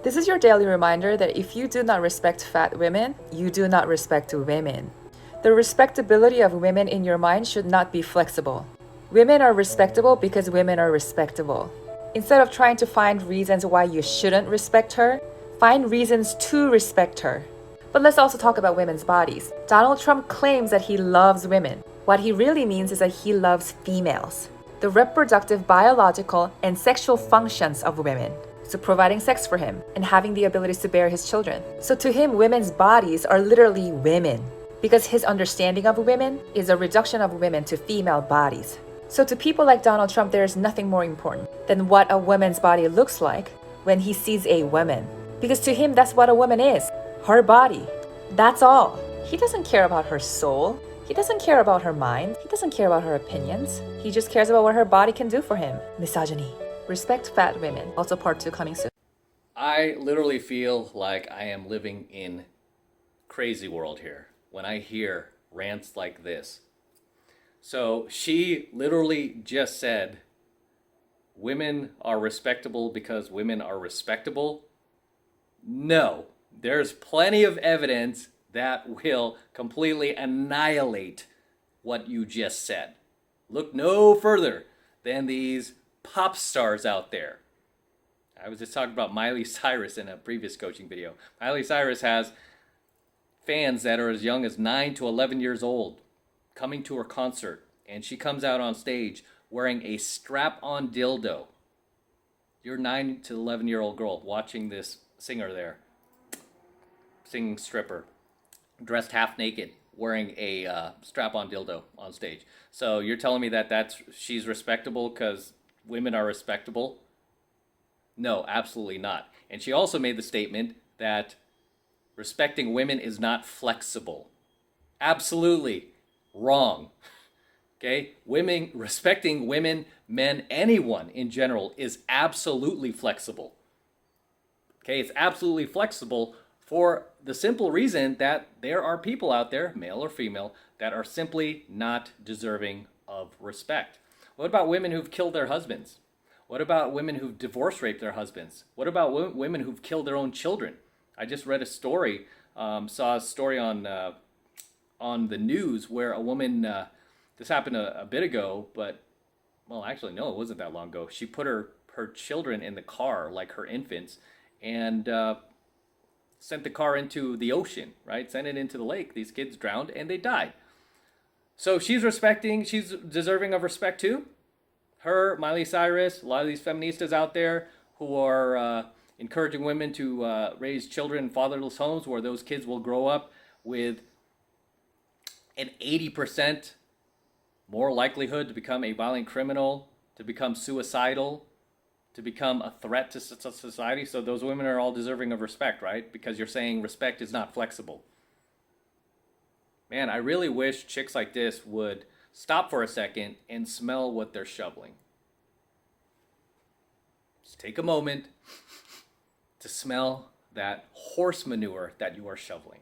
This is your daily reminder that if you do not respect fat women, you do not respect women. The respectability of women in your mind should not be flexible. Women are respectable because women are respectable. Instead of trying to find reasons why you shouldn't respect her, find reasons to respect her. But let's also talk about women's bodies. Donald Trump claims that he loves women. What he really means is that he loves females, the reproductive, biological, and sexual functions of women. So providing sex for him and having the abilities to bear his children. So to him, women's bodies are literally women, because his understanding of women is a reduction of women to female bodies. So to people like Donald Trump, there is nothing more important than what a woman's body looks like when he sees a woman. Because to him, that's what a woman is, her body. That's all. He doesn't care about her soul. He doesn't care about her mind. He doesn't care about her opinions. He just cares about what her body can do for him. Misogyny. Respect fat women. Also part 2 coming soon. I literally feel like I am living in crazy world here when I hear rants like this. So she literally just said, women are respectable because women are respectable. No, there's plenty of evidence that will completely annihilate what you just said. Look no further than these pop stars out there. I was just talking about Miley Cyrus in a previous coaching video. Miley Cyrus has fans that are as young as 9 to 11 years old coming to her concert, and she comes out on stage wearing a strap-on dildo. You're 9 to 11-year-old girl watching this singer there, singing stripper, dressed half naked, wearing a strap-on dildo on stage. So you're telling me that she's respectable because women are respectable? No, absolutely not. And she also made the statement that respecting women is not flexible. Absolutely wrong. Okay? Respecting women, men, anyone in general is absolutely flexible. Okay? It's absolutely flexible for the simple reason that there are people out there, male or female, that are simply not deserving of respect. What about women who've killed their husbands? What about women who've divorce raped their husbands? What about women who've killed their own children? I just read a story, saw a story on the news where a woman, this happened a bit ago, but, well, actually, no, it wasn't that long ago. She put her children in the car, like her infants, and sent the car into the ocean, right? Sent it into the lake. These kids drowned and they died. So she's deserving of respect too. Her, Miley Cyrus, a lot of these feministas out there who are encouraging women to raise children in fatherless homes where those kids will grow up with an 80% more likelihood to become a violent criminal, to become suicidal, to become a threat to society. So those women are all deserving of respect, right? Because you're saying respect is not flexible. Man, I really wish chicks like this would stop for a second and smell what they're shoveling. Just take a moment to smell that horse manure that you are shoveling.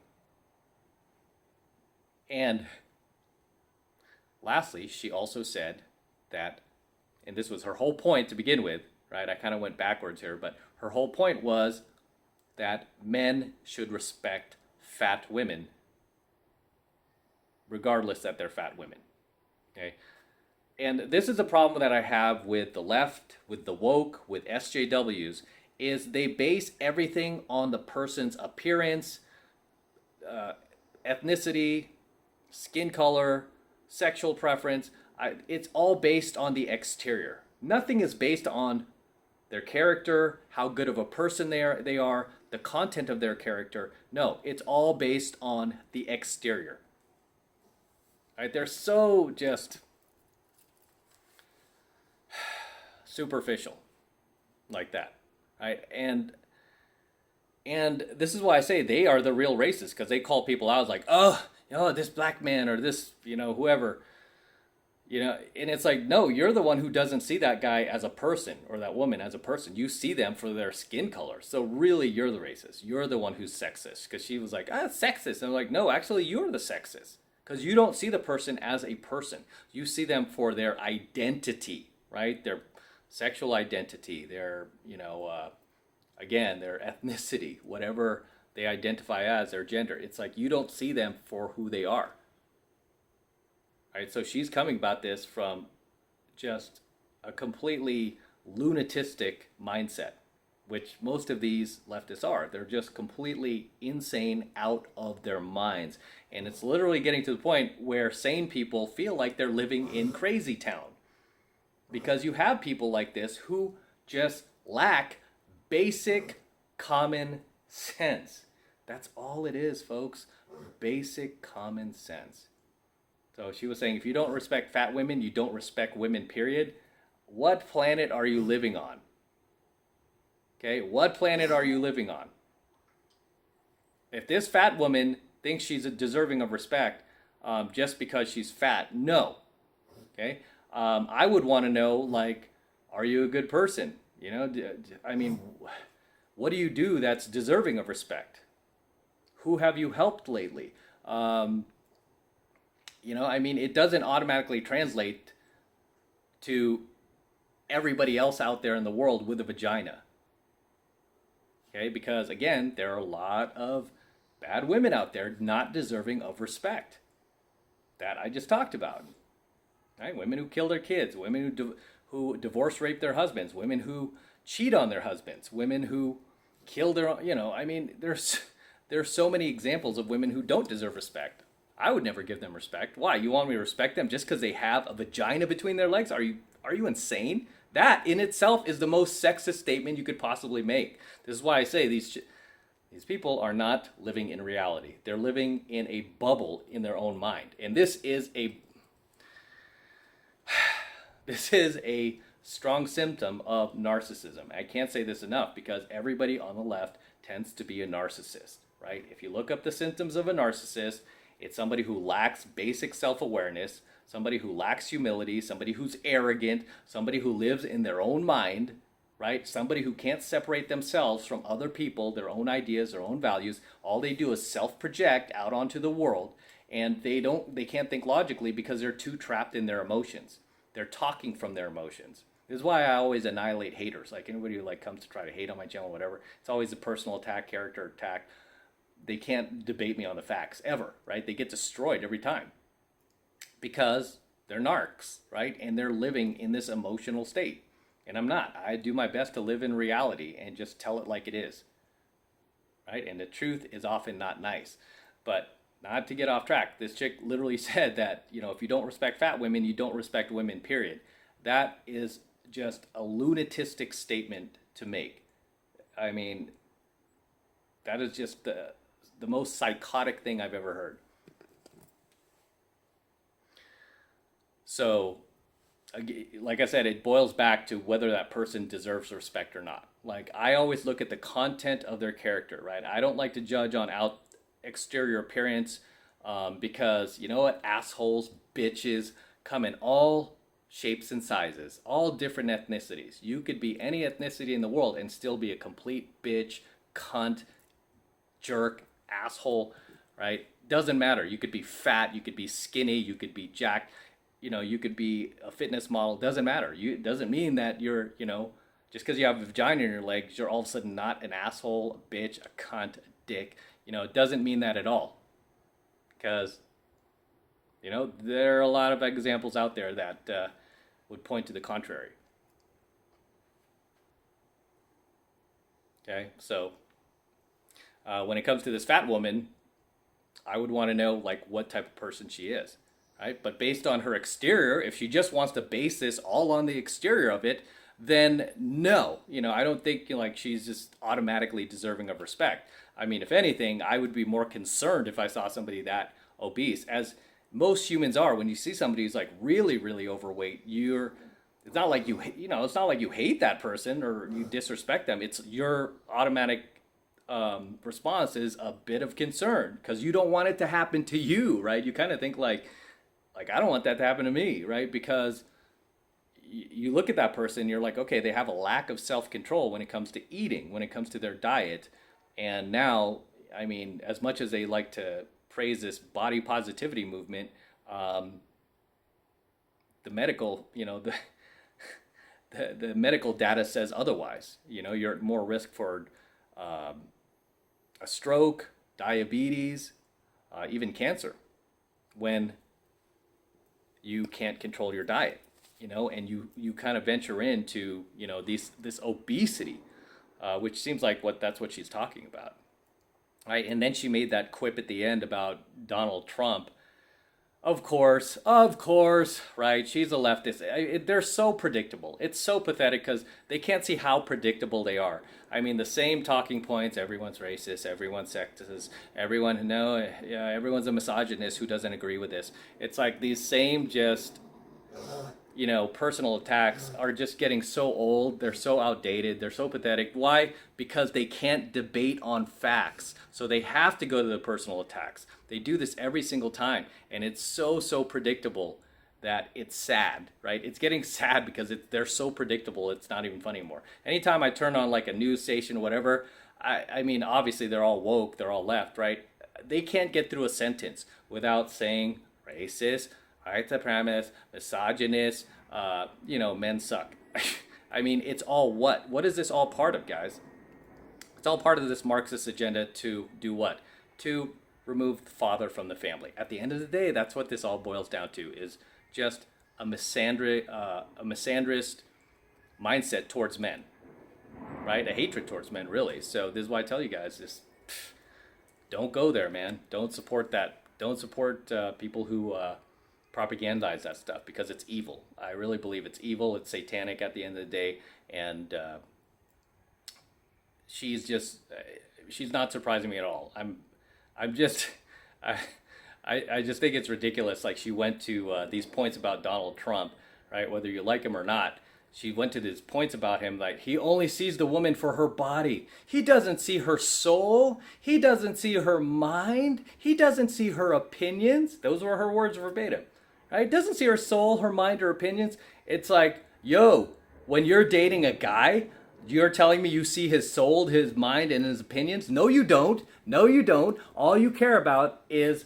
And lastly, she also said that, and this was her whole point to begin with, right? I kind of went backwards here, but her whole point was that men should respect fat women regardless that they're fat women. Okay? And this is a problem that I have with the left, with the woke, with SJWs, is they base everything on the person's appearance, ethnicity, skin color, sexual preference. It's all based on the exterior. Nothing is based on their character, how good of a person they are, the content of their character. No, it's all based on the exterior. Right? They're so just superficial like that. Right? And this is why I say they are the real racists, because they call people out like, oh, this black man or this, whoever. And it's like, no, you're the one who doesn't see that guy as a person or that woman as a person. You see them for their skin color. So really, you're the racist. You're the one who's sexist. Because she was like, sexist. And I'm like, no, actually, you're the sexist. Because you don't see the person as a person. You see them for their identity, right? Their sexual identity, their, again, their ethnicity, whatever they identify as, their gender. It's like you don't see them for who they are. Right? So she's coming about this from just a completely lunatic mindset, which most of these leftists are. They're just completely insane, out of their minds. And it's literally getting to the point where sane people feel like they're living in crazy town. Because you have people like this who just lack basic common sense. That's all it is, folks. Basic common sense. So she was saying, if you don't respect fat women, you don't respect women, period. What planet are you living on? Okay, what planet are you living on? If this fat woman thinks she's deserving of respect just because she's fat, no. Okay, I would want to know, like, are you a good person? You know, I mean, what do you do that's deserving of respect? Who have you helped lately? You know, I mean, it doesn't automatically translate to everybody else out there in the world with a vagina. Okay, because again, there are a lot of bad women out there not deserving of respect that I just talked about. Right? Women who kill their kids, women who divorce rape their husbands, women who cheat on their husbands, women who kill their own, you know, I mean, there's so many examples of women who don't deserve respect. I would never give them respect. Why? You want me to respect them just because they have a vagina between their legs? Are you insane? That in itself is the most sexist statement you could possibly make. This is why I say these people are not living in reality. They're living in a bubble in their own mind. And this is a strong symptom of narcissism. I can't say this enough because everybody on the left tends to be a narcissist, right? If you look up the symptoms of a narcissist, it's somebody who lacks basic self-awareness, somebody who lacks humility, somebody who's arrogant, somebody who lives in their own mind, right? Somebody who can't separate themselves from other people, their own ideas, their own values. All they do is self-project out onto the world, and they can't think logically because they're too trapped in their emotions. They're talking from their emotions. This is why I always annihilate haters. Like anybody who like comes to try to hate on my channel, whatever, it's always a personal attack, character attack. They can't debate me on the facts ever, right? They get destroyed every time because they're narcs, right? And they're living in this emotional state. And I'm not. I do my best to live in reality and just tell it like it is, right? And the truth is often not nice. But not to get off track, this chick literally said that, you know, if you don't respect fat women, you don't respect women, period. That is just a lunatic statement to make. I mean, that is just the most psychotic thing I've ever heard. So, like I said, it boils back to whether that person deserves respect or not. Like, I always look at the content of their character, right? I don't like to judge on exterior appearance because, you know what? Assholes, bitches come in all shapes and sizes, all different ethnicities. You could be any ethnicity in the world and still be a complete bitch, cunt, jerk, asshole, right? Doesn't matter. You could be fat, you could be skinny, you could be jacked, you know, you could be a fitness model. Doesn't matter. It doesn't mean that you're, you know, just because you have a vagina in your legs, you're all of a sudden not an asshole, a bitch, a cunt, a dick. You know, it doesn't mean that at all. Because, you know, there are a lot of examples out there that would point to the contrary. Okay, so when it comes to this fat woman, I would want to know, like, what type of person she is, right? But based on her exterior, if she just wants to base this all on the exterior of it, then no. You know, I don't think, you know, like, she's just automatically deserving of respect. I mean, if anything, I would be more concerned if I saw somebody that obese, as most humans are. When you see somebody who's, like, really, really overweight, it's not like it's not like you hate that person or you disrespect them. It's your automatic response is a bit of concern because you don't want it to happen to you, right? You kind of think like I don't want that to happen to me, right? Because you look at that person, you're like, okay, they have a lack of self-control when it comes to eating, when it comes to their diet. And now, I mean, as much as they like to praise this body positivity movement, the medical, you know, the medical data says otherwise. You know, you're at more risk for a stroke, diabetes, even cancer when you can't control your diet, you know, and you kind of venture into, you know, this obesity, which seems like that's what she's talking about, right? And then she made that quip at the end about Donald Trump. Of course, right? She's a leftist. They're so predictable. It's so pathetic because they can't see how predictable they are. I mean, the same talking points. Everyone's racist. Everyone's sexist. Everyone's a misogynist who doesn't agree with this. It's like these same just, you know, personal attacks are just getting so old. They're so outdated. They're so pathetic. Why? Because they can't debate on facts. So they have to go to the personal attacks. They do this every single time. And it's so predictable that it's sad, right? It's getting sad because they're so predictable. It's not even funny anymore. Anytime I turn on like a news station, whatever, I mean, obviously they're all woke. They're all left, right? They can't get through a sentence without saying racist, white supremacist, misogynist, you know, men suck. I mean, it's all what? What is this all part of, guys? It's all part of this Marxist agenda to do what? To remove the father from the family. At the end of the day, that's what this all boils down to, is just a misandrist mindset towards men, right? A hatred towards men, really. So this is why I tell you guys, just don't go there, man. Don't support that. Don't support people who propagandize that stuff, because it's evil. I really believe it's evil. It's satanic at the end of the day. And she's not surprising me at all. I just think it's ridiculous. Like, she went to these points about Donald Trump, right? Whether you like him or not, she went to these points about him, like he only sees the woman for her body. He doesn't see her soul. He doesn't see her mind. He doesn't see her opinions. Those were her words verbatim, right? Doesn't see her soul, her mind, her opinions. It's like, yo, when you're dating a guy, you're telling me you see his soul, his mind, and his opinions? No, you don't. No, you don't. All you care about is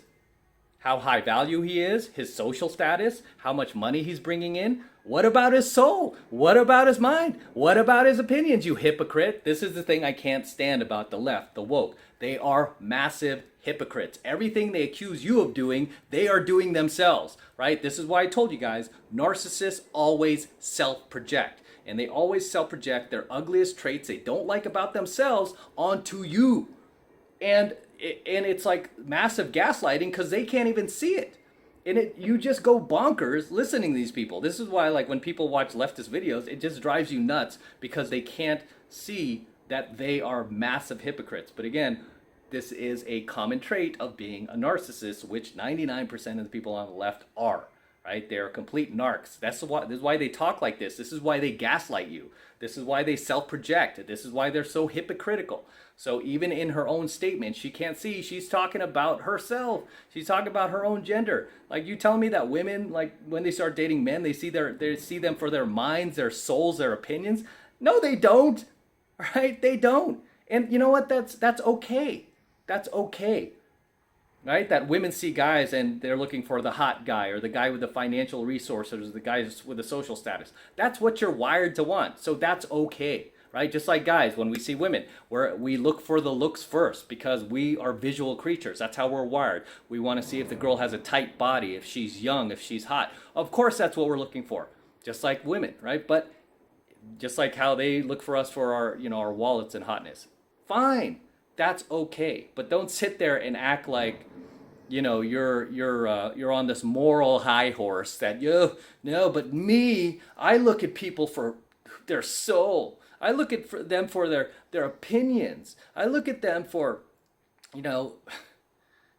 how high value he is, his social status, how much money he's bringing in. What about his soul? What about his mind? What about his opinions, you hypocrite? This is the thing I can't stand about the left, the woke. They are massive hypocrites. Everything they accuse you of doing, they are doing themselves, right? This is why I told you guys, narcissists always self-project. And they always self-project their ugliest traits they don't like about themselves onto you. And it's like massive gaslighting because they can't even see it. And you just go bonkers listening to these people. This is why, like, when people watch leftist videos, it just drives you nuts because they can't see that they are massive hypocrites. But again, this is a common trait of being a narcissist, which 99% of the people on the left are. Right? They're complete narcs. This is why they talk like this. This is why they gaslight you. This is why they self-project. This is why they're so hypocritical. So even in her own statement, she can't see. She's talking about herself. She's talking about her own gender. Like, you telling me that women, like, when they start dating men, they see them for their minds, their souls, their opinions? No, they don't. Right? They don't. And you know what? That's okay. That's okay. Right? That women see guys and they're looking for the hot guy or the guy with the financial resources, or the guy with the social status. That's what you're wired to want. So that's okay. Right? Just like guys, when we see women, we look for the looks first because we are visual creatures. That's how we're wired. We want to see if the girl has a tight body, if she's young, if she's hot. Of course, that's what we're looking for. Just like women, right? But just like how they look for us for our wallets and hotness. Fine. That's okay. But don't sit there and act like, you're on this moral high horse that but me, I look at people for their soul. I look at them for their opinions. I look at them for,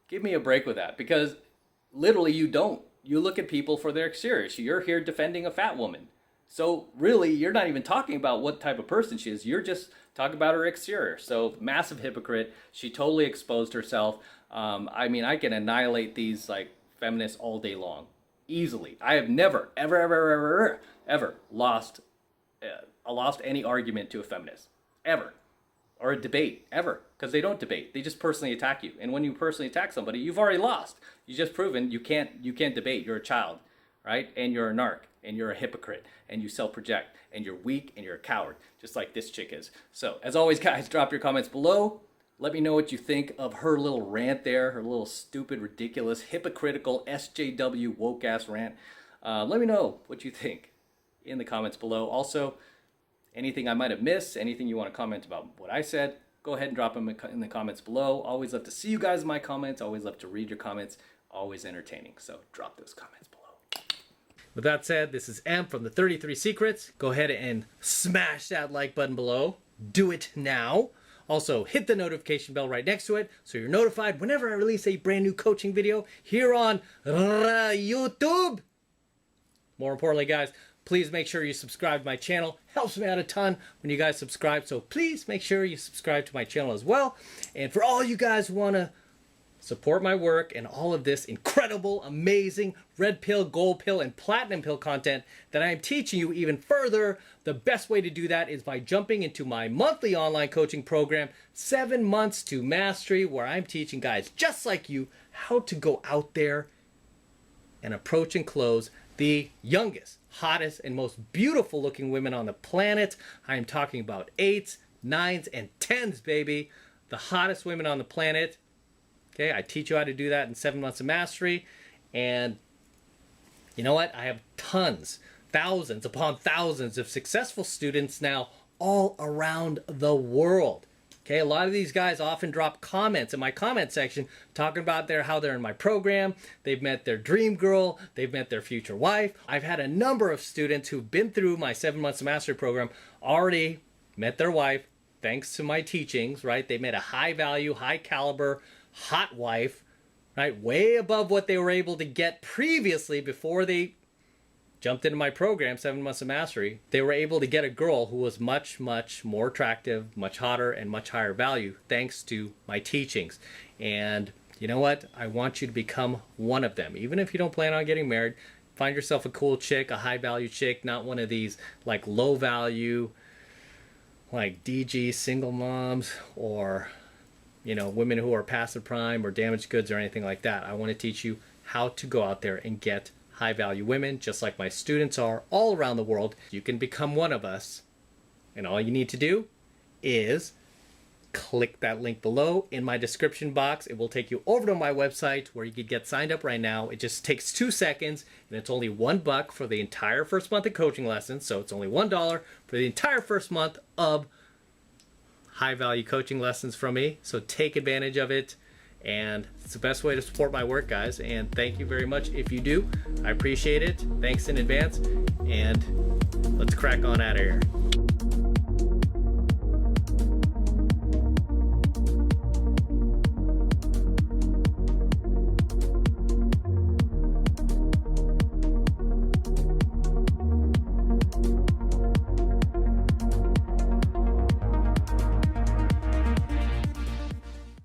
give me a break with that, because literally you don't. You look at people for their exteriors. You're here defending a fat woman. So really, you're not even talking about what type of person she is. You're just talking about her exterior. So massive hypocrite. She totally exposed herself. I can annihilate these like feminists all day long, easily. I have never, ever lost any argument to a feminist, ever, or a debate, ever, because they don't debate. They just personally attack you. And when you personally attack somebody, you've already lost. You just proven you can't debate. You're a child, right? And you're a narc. and you're a hypocrite and you self-project and you're weak and you're a coward, just like this chick is. So as always, guys, drop your comments below. Let me know what you think of her little rant there, her little stupid, ridiculous, hypocritical, SJW, woke-ass rant. Let me know what you think in the comments below. Also, anything I might have missed, anything you want to comment about what I said, go ahead and drop them in the comments below. Always love to see you guys in my comments. Always love to read your comments. Always entertaining. So drop those comments below. With that said, this is M from the 33 Secrets. Go ahead and smash that like button below. Do it now. Also, hit the notification bell right next to it so you're notified whenever I release a brand new coaching video here on YouTube. More importantly, guys, please make sure you subscribe to my channel. Helps me out a ton when you guys subscribe, so please make sure you subscribe to my channel as well. And for all you guys who want to support my work and all of this incredible, amazing red pill, gold pill, and platinum pill content that I am teaching you even further, the best way to do that is by jumping into my monthly online coaching program, 7 Months to Mastery, where I'm teaching guys just like you how to go out there and approach and close the youngest, hottest, and most beautiful looking women on the planet. I am talking about 8s, 9s, and 10s, baby. The hottest women on the planet. Okay, I teach you how to do that in 7 Months of Mastery. And you know what? I have tons, thousands upon thousands of successful students now all around the world. Okay, a lot of these guys often drop comments in my comment section talking about how they're in my program, they've met their dream girl, they've met their future wife. I've had a number of students who've been through my 7 Months of Mastery program already met their wife thanks to my teachings, right? They met a high value, high caliber, hot wife, right? Way above what they were able to get previously before they jumped into my program, 7 Months of Mastery. They were able to get a girl who was much, much more attractive, much hotter, and much higher value thanks to my teachings. And you know what? I want you to become one of them. Even if you don't plan on getting married, find yourself a cool chick, a high value chick, not one of these like low value, like DG single moms or, you know, women who are passive prime or damaged goods or anything like that. I want to teach you how to go out there and get high value women, just like my students are all around the world. You can become one of us, and all you need to do is click that link below in my description box. It will take you over to my website where you can get signed up right now. It just takes 2 seconds, and it's only $1 for the entire first month of coaching lessons. So it's only $1 for the entire first month of high value coaching lessons from me. So take advantage of it. And it's the best way to support my work, guys. And thank you very much if you do. I appreciate it. Thanks in advance. And let's crack on out of here.